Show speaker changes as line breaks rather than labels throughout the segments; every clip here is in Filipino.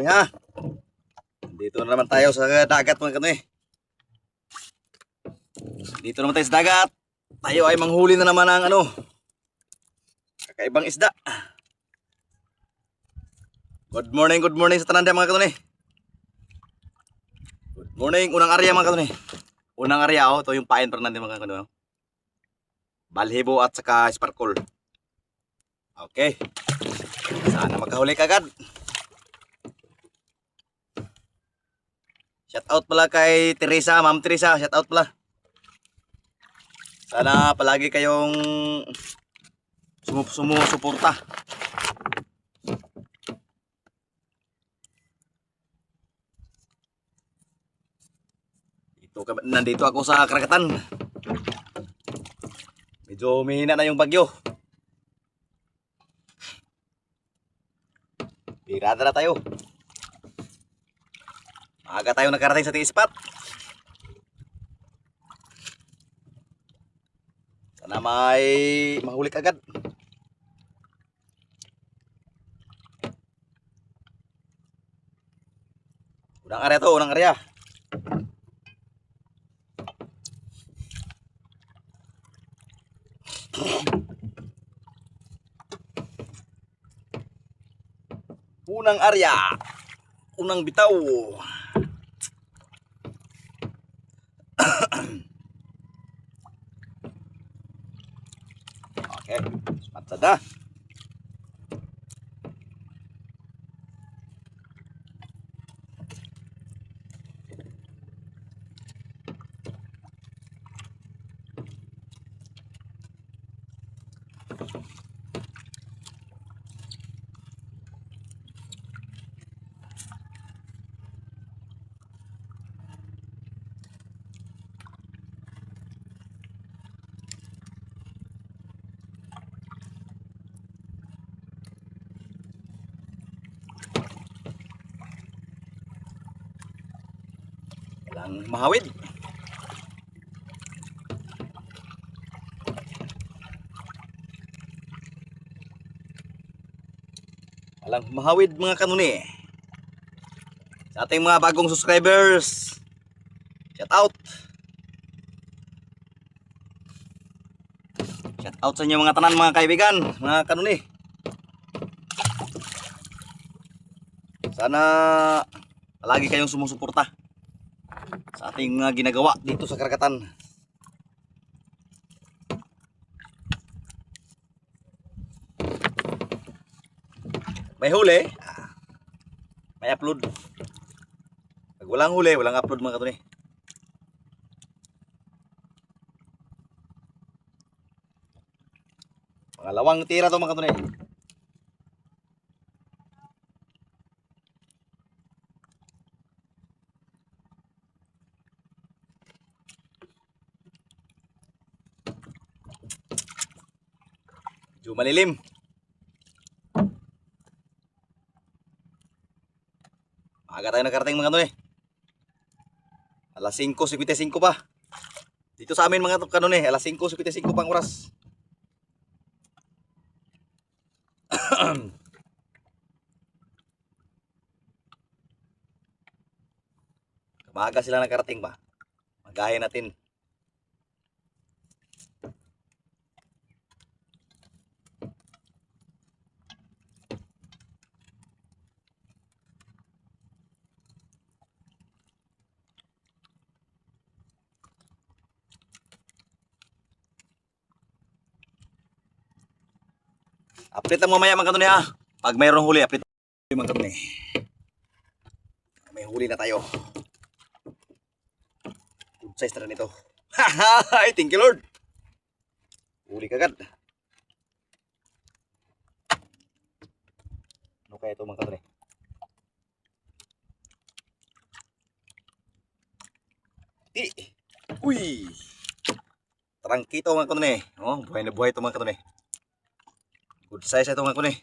kanoy ha. Dito na naman tayo sa dagat mga kanoy. Dito naman tayo sa dagat. Tayo ay manghuli na naman ng ano, kakaibang isda. Good morning sa tananda mga kanoy. Good morning, unang area mga kanoy. Unang area oh, ito yung pain Fernandez mga kanoy. Balhibo at saka sparkle. Okay. Sana makahuli ka agad. Shout out pala kay Teresa, Ma'am Teresa, shout out pala. Sana palagi kayong sumusuporta. Nandito ako sa karagatan. Medyo mahina na yung bagyo. Birada na tayo. Maaga tayo nakarating sa T-spot. Sana may mahuli agad. Unang area to, unang area. Unang area. Unang bitaw. Okay, semangat na. Walang mahawid. Walang mahawid mga kanuni. Sa ating mga bagong subscribers, shout out. Shout out sa inyo mga tanan mga kaibigan, mga kanuni. Sana palagi kayong sumusuporta sa ating mga ginagawa dito sa karagatan. May huli, may upload. Pag walang huli, walang upload mga katuni. Pangalawang tira to mga katuni. Medyo malilim. Maaga tayo nakarating mga kanuni. Alas 5:55 pa. Dito sa amin mga kanuni, alas 5:55 pa ang oras. Maaga sila nakarating ba? Magahin natin. Update lang mamaya mga kanuni ha. Pag mayroong huli, update mga kanuni. May huli na tayo. Good size na rin ito. Haha, thank you Lord. Huli kagad. Ano kaya ito mga kanuni? Uy! Trangkito mga kanuni. Oh, buhay na buhay ito mga kanuni. Good size ito mga kanuni.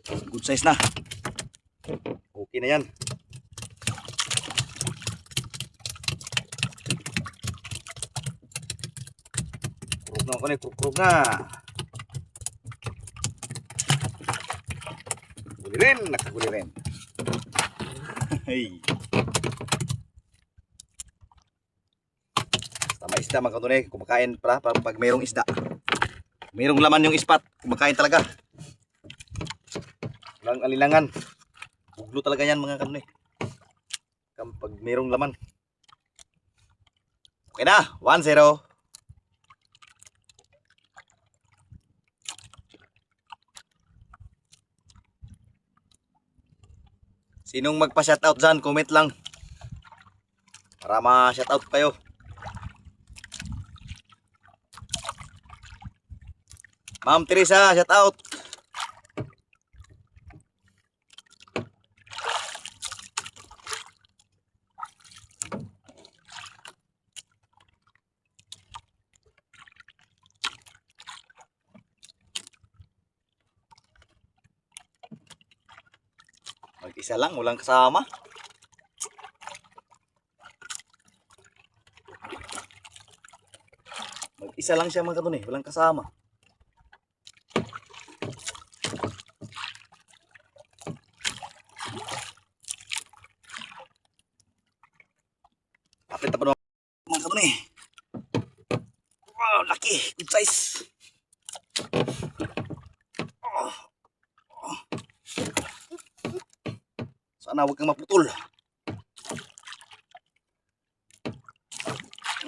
Good size na. Okay na yan. Kurog na kanuni, kurog na. Huli rin, nakahuli rin. Hey. Basta may isda mga kanunay, kumakain pag mayroong isda. Mayroong laman yung ispat, kumakain talaga. Walang alilangan. Buglo talaga yan mga kanunay. Pag mayroong laman. Okay na, 1-0. Sinong magpa-shoutout dyan, comment lang. Para ma-shoutout kayo. Ma'am Teresa, shoutout. Mag-isa lang, walang kasama. Mag-isa lang siya mga kanunay, walang kasama. Kapit na pa mga kanunay. Wow, laki, good size. Sana huwag kang maputol.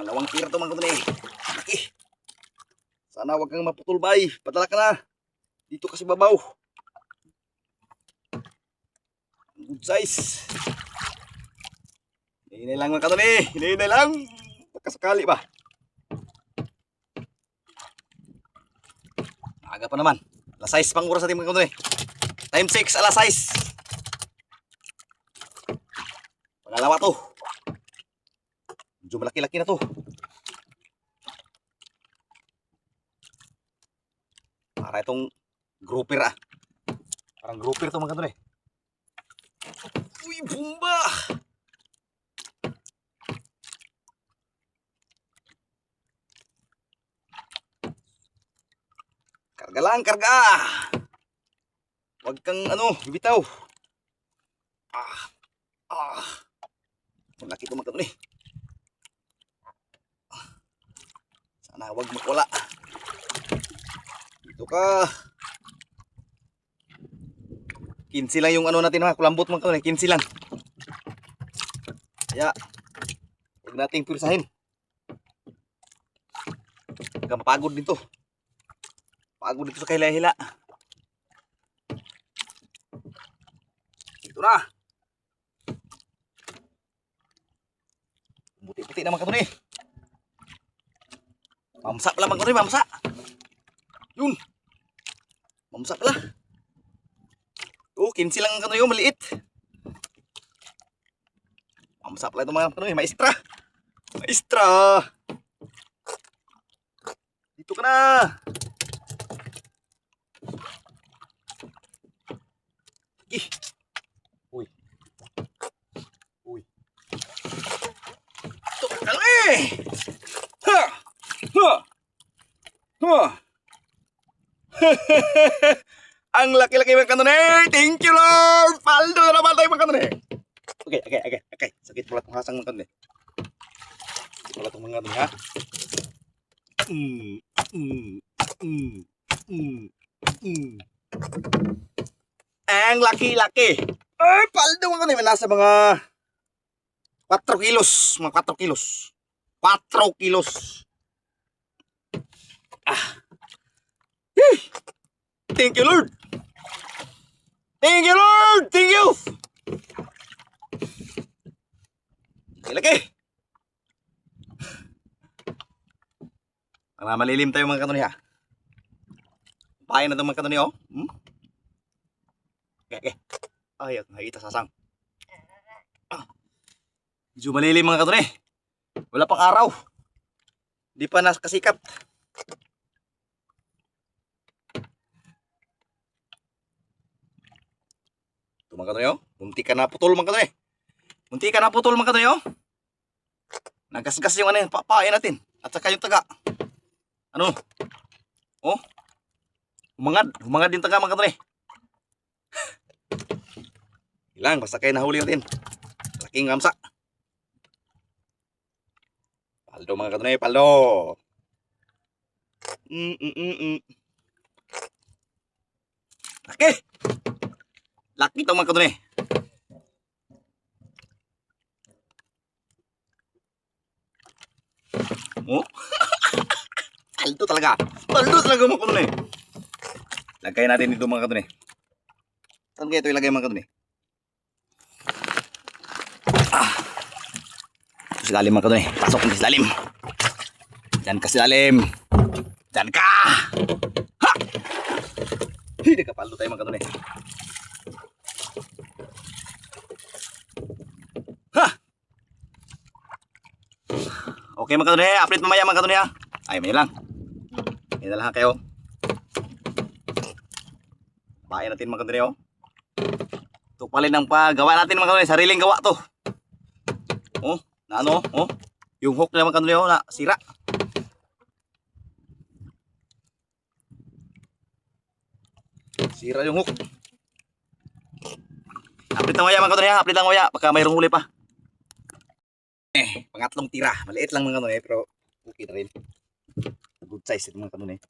Ngalawang tira to mga kanunay. Laki. Sana huwag kang maputol bay. Padala ka na. Dito kasi babaw. Good size. Hinay lang mga kanunay. Hinay lang. Pagkasakali ba? Aga pa naman. Alas 6 pang oras natin mga kanunay. Time 6, alas 6. Pangalawa to. Medyo malaki-laki na to. Para itong grouper ah. Parang grouper to mga kanunay. Uy, bumba! Karga lang, karga! Huwag kang bibitaw. Ang laki ito mga kanunay. Sana huwag makwala. Dito ka. 15 lang yung natin ha, kulambot mga kanunay, 15 lang. Kaya, huwag nating pursahin. Huwag mapagod dito. Pagod dito sa kahila-hila. Ito na. Puti-puti na mga kanunay. Mamsa pala mga kanunay, mamsa. Yun. Mamsa pala. 15 lang ang kanunay, maliit. Mamsa pala ito mga kanunay, maestra. Maestra. Dito ka na. Uy. Uy. Ito ka kanunay. Ha! Ha! Ha! Ang laki-laki mga kanunay. Thank you Lord. Paldo na naman tayo mga kanunay. Okay. Sakit pala itong hasang mga kanunay. Sakit pala itong mga kanunay ha. Ang laki-laki. Ay, paldo mga kanunay. Nasa mga 4 kilos. Mga 4 kilos. 4 kilos. Thank you Lord. Thank you Lord. Thank you. Laki. Para malilim tayo mga kanunay ha. Pahay na ito mga kanunay oh. Okay. Ay, nakita sasang. Medyo malilim mga kanunay. Wala pang araw. Di pa nakasikat. Ito mga kanunay oh. Munti ka na putol mga kanunay. Munti ka na putol mga kanunay oh. Nagasgas yung papain natin. At saka yung taga. Oh. Humangad din taga mga kanunay. Ilang, basta kayo nahuli natin. malaking mamsa. Paldo mga kadunay, paldo. Laki. Laki itong mga kadunay. Oh. Paldo talaga. Paldo talaga mga kadunay. Lagay natin dito mga kadunay. Saan kaya ito ilagay mga kadunay? Ito sa lalim mga kadunay. Pasok ka sa lalim. Diyan ka sa lalim. Diyan ka. Ha! Hindi ka paldo tayo mga kadunay. Ha! Okay mga kadunay. Update mamaya mga kadunay ha. Ay may lang. May na lang kayo. Bahay natin mga kadunay oh. Ito pala ng pagawa natin mga kadunay. Sariling gawa to. Oh, na ano? Oh, yung hook na mga kadunay oh, na sira. Sira yung hook. Update na maya mga kadunay ha. Update lang maya. Baka mayroong huli pa. Pangatlong tira. Maliit lang mga kadunay pero okay na rin. Good size ito mga kadunay.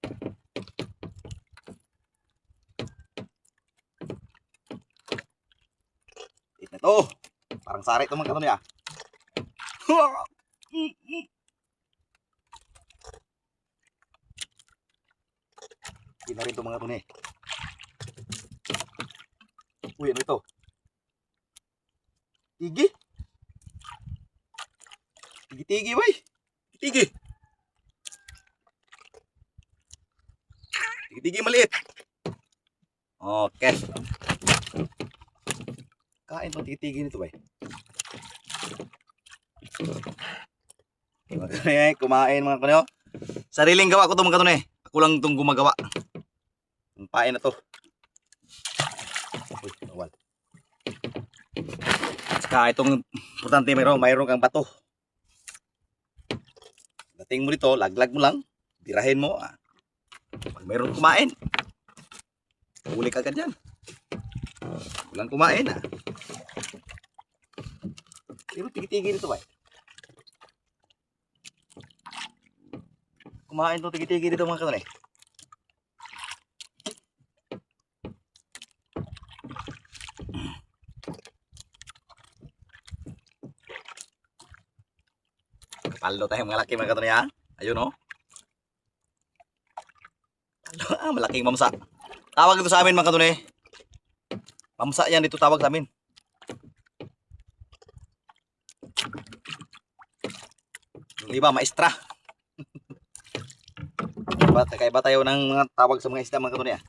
Ito na to. Parang sari ito mga kadunay ah. Hindi na rin ito mga kadunay. Uy, ano ito? Tigi? Tigi-tigi, bay. Tigi. Tigi-tigi maliit. Okay. Kain pang tigi-tigi nito, bay. Kumain mga kanyo. Sariling gawa ko ito mga kanyo. Ako lang itong gumagawa. Ang pain na to. Uy, nawal. Saka itong importante mayroon kang bato. Dating mo dito, laglag mo lang. Birahin mo. Pag mayroon kumain, huli ka agad yan. Walang kumain ah. Pero tigi-tigi dito ba? Kumain to tigi-tigi dito mga kanyo. Paldo tayo mga laki mga kadunay ha. Ayun oh. Paldo, malaking mamsa. Tawag ito sa amin mga kadunay. Mamsa yan dito tawag sa amin. Yung iba maestra. Kakaiba tayo ng mga tawag sa mga isda mga kadunay ha.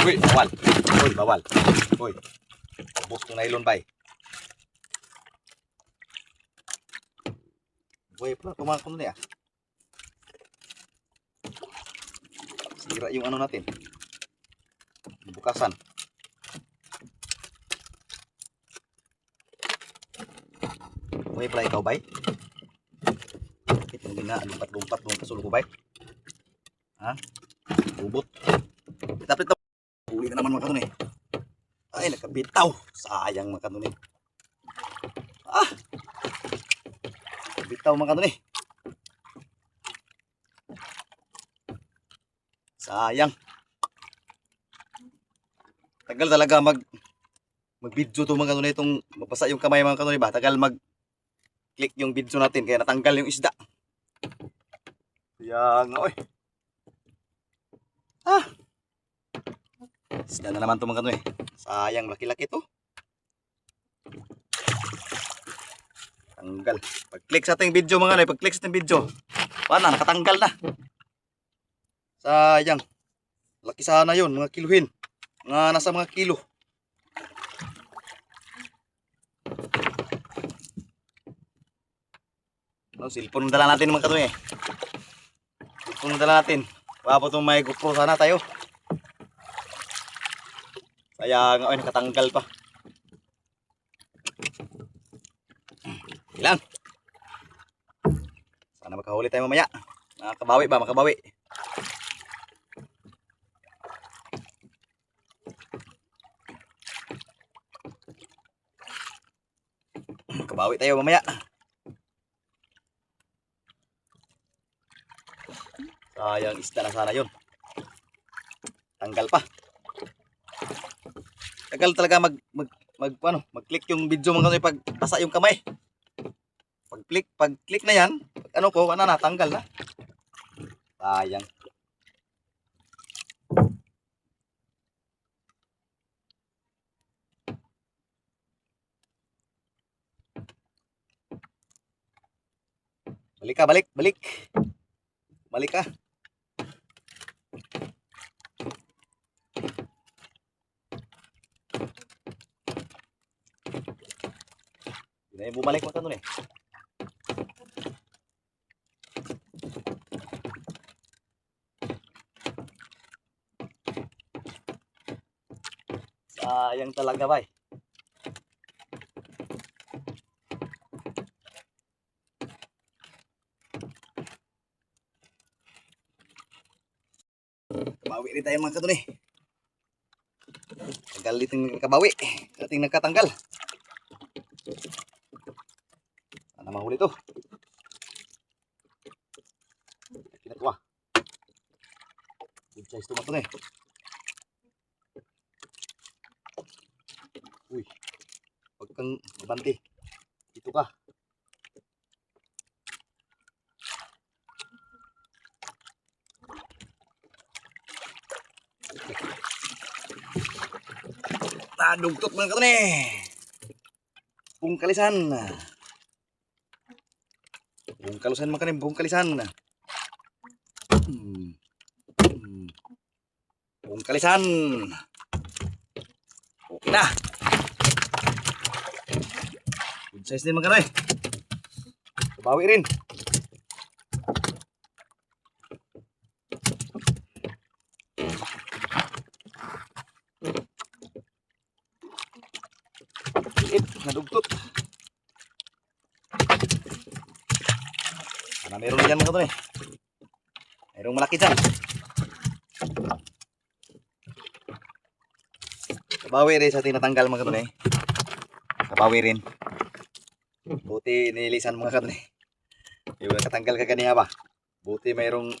Uy, bawal. Uy, bawal. Uy. Bus ng nylon bay. Uy, pala tumakan ko na Sira yung ano natin. Bukasan. Uy, pala ikaw bay. Bakit yung bina, lumpat-lumpat mong kasulong ko bay? Ha? Bubot. Tapos ito. Uli na naman mga kadunay. Ay, nakabitaw. Sayang mga kadunay. Bitaw mga kadunay. Sayang. Tagal talaga mag-video to mga kadunay. Itong mabasa yung kamay mga kadunay ba? Tagal mag-click yung video natin. Kaya natanggal yung isda. Kaya nga oy. Isda na naman ito mga kadunay. Sayang, laki-laki to. Tanggal. Pag-click sa ating video mga kadunay. Pag-click sa ating video. Wala, nakatanggal na. Sayang. Laki sana yun, mga kiluhin. Nasa mga kilo. No, cellphone dala natin mga kadunay. Cellphone dala natin. Wala itong may GoPro sana tayo. Sayang, ay nakatanggal pa. Ilang. Sana makahuli tayo mamaya. Makabawi ba? Makabawi. Bawi tayo mamaya. Sayang isda na sana yun. Tanggal pa. Tagal talaga mag-click yung video mga kanoy pag basa yung kamay. Pag-click na yan, ano ko, natanggal na. Sayang. Balik ka, balik. Balik ka. Hindi na yung bumalik mga kanoy. Sayang talaga ba eh. Kabawi rin tayo mga katunay. Tagal ditong kabawi. Ating nagkatanggal. Sana mahuli to. Kinatuwa. Good size to mga katunay. Uy. Huwag kang mabanti. Dito ka. Dugtot mga katunay. Bungkalisan. Bungkalisan mga katunay. Bungkalisan. Bungkalisan. Okay na. Good size din mga katunay. Bawi rin. Nadugtot. Sana meron dyan mga katunay. Mayroong malaki dyan. Kabawi rin sa tinatanggal mga katunay. Kabawi rin. Buti nilisan mga katunay. Yung nakatanggal ka kaniya ba? Buti mayroong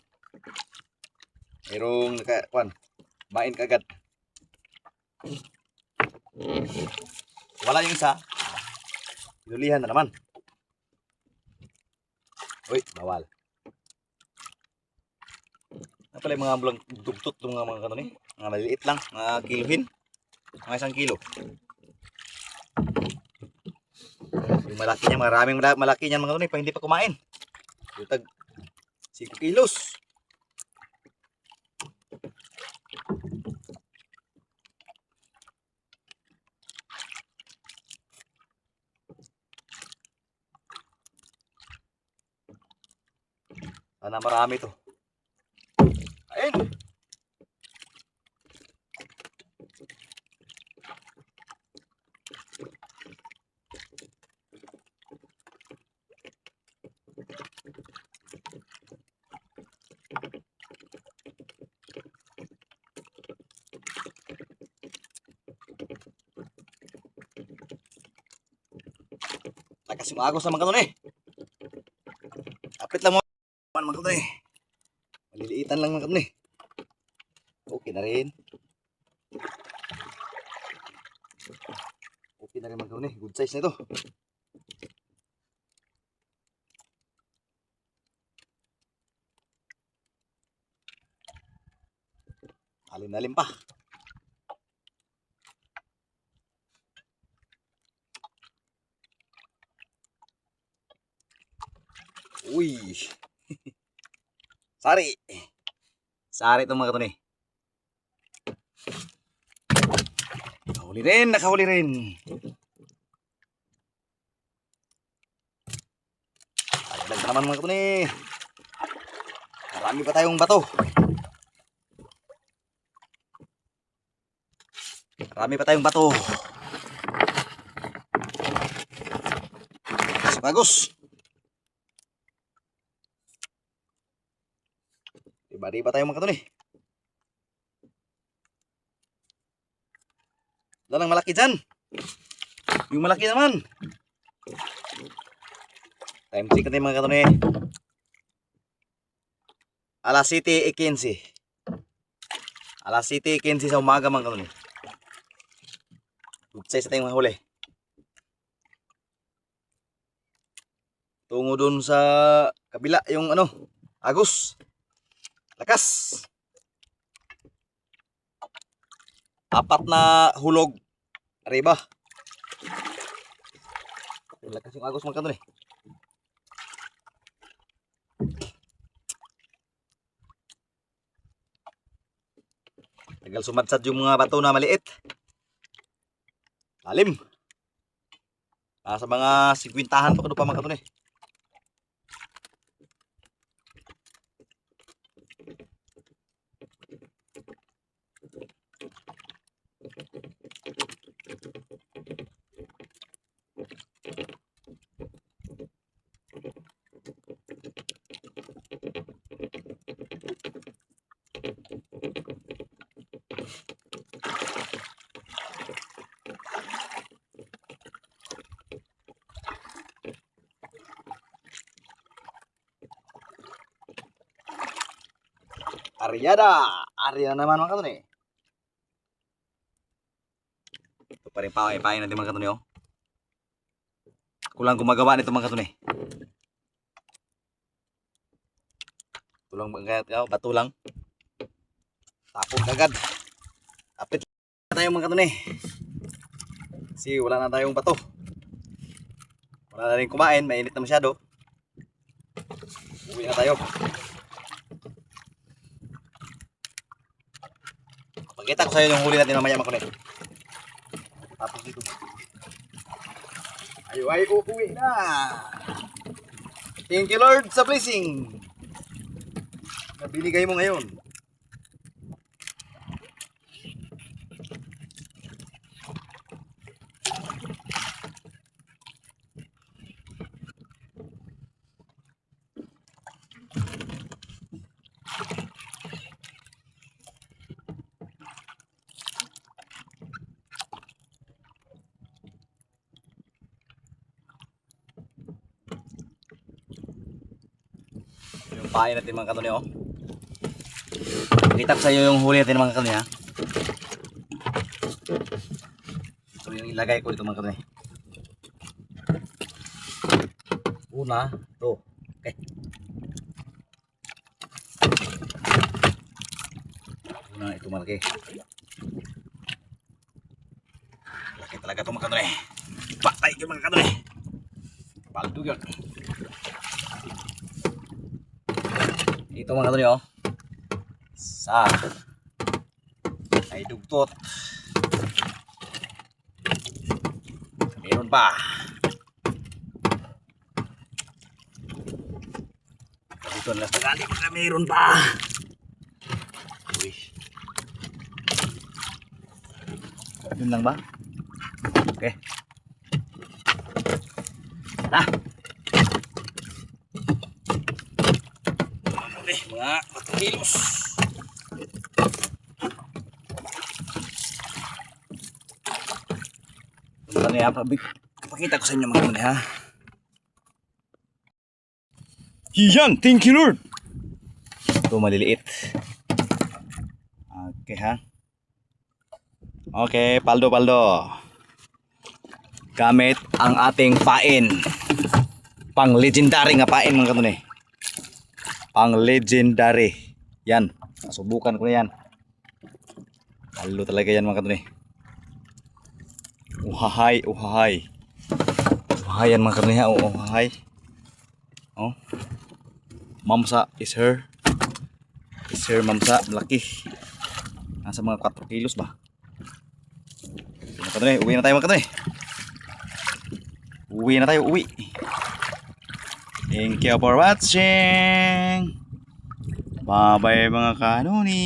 main kagad. Wala yung isa. Pinulihan na naman. Uy, bawal. Ano pala yung mga bulang dugtot ng mga katunay? Mga maliliit lang, mga kiluhin. Mga 1 kilo. Yung malaki niya, maraming malaki niyan mga katunay pa hindi pa kumain. Yung tag 5 kilos. Sana marami to. Ayun. Lakas yung agos sa mga katunay. Kapit lang mo mga katunay. Maliliitan lang mga katunay. Okay na rin. Okay na rin mga katunay. Good size na ito. Alim-alim pa. Uy. Sari. Sari itong mga katunay. Nakahuli rin, nakahuli rin. Dagdag pa naman mga katunay. Marami pa tayong bato. Marami pa tayong bato. Bagus. Iba-iba tayong mga katunay. Wala lang malaki dyan. Yung malaki naman. Time check natin mga kanuni. Alas 7:15. Alas 7:15 sa umaga mga kanuni. Utsay sa tayong mahuli. Tungo dun sa kabila yung agos. Lakas. 4 na hulog. Arriba. Lakas yung agos mga kanuni. Tagal sumadsad yung mga bato na maliit. Lalim. Nasa mga 50-han pa kuno pa mga kanuni. Arya naman mga kanuni. Ito pa rin pahay natin mga kanuni. Kulang gumagawa nito mga kanuni. Tulang bato lang. Tapon agad. Apit na tayo mga kanuni. Kasi wala na tayong bato. Wala na rin kumain, mainit na masyado. Uwi na tayo. Pakita ko sa iyo yung huli natin mamaya mga kanuni. Tapos dito. Ay, uuwi na. Thank you Lord sa blessing na binigay mo ngayon. Yung pahay natin mga kanuni Kita ko sa iyo yung huli natin mga kanuni ha. So yung ilagay ko dito mga kanuni. Una, to. Okay. Una ito malaki. Laki talaga ito mga kanuni. Patay ko mga kanuni. Paldo yun. Ito mga kanuni sa ay dugtot. Meron pa. Dito na sa gali mga meron pa. Uy. Yun lang ba? Okay. Nah. Mga 4 kilos. Pakita ko sa inyo mga kanuni ha. Yan, thank you Lord. Ito maliliit. Okay ha. Okay, paldo. Gamit ang ating pain. Pang legendary nga pain mga kanuni. Pang legendary. Yan. Nasubukan ko na yan. Halo talaga yan mga kanuni. Uhahay. Uhahay yan mga kanuni ha. Uhahay. Oh. Mamsa is her. Is her mamsa. Malaki. Nasa mga 4 kilos ba? Mga kanuni. Uwi na tayo mga kanuni. Uwi na tayo. Uwi. Thank you for watching. Bye bye mga kanuni.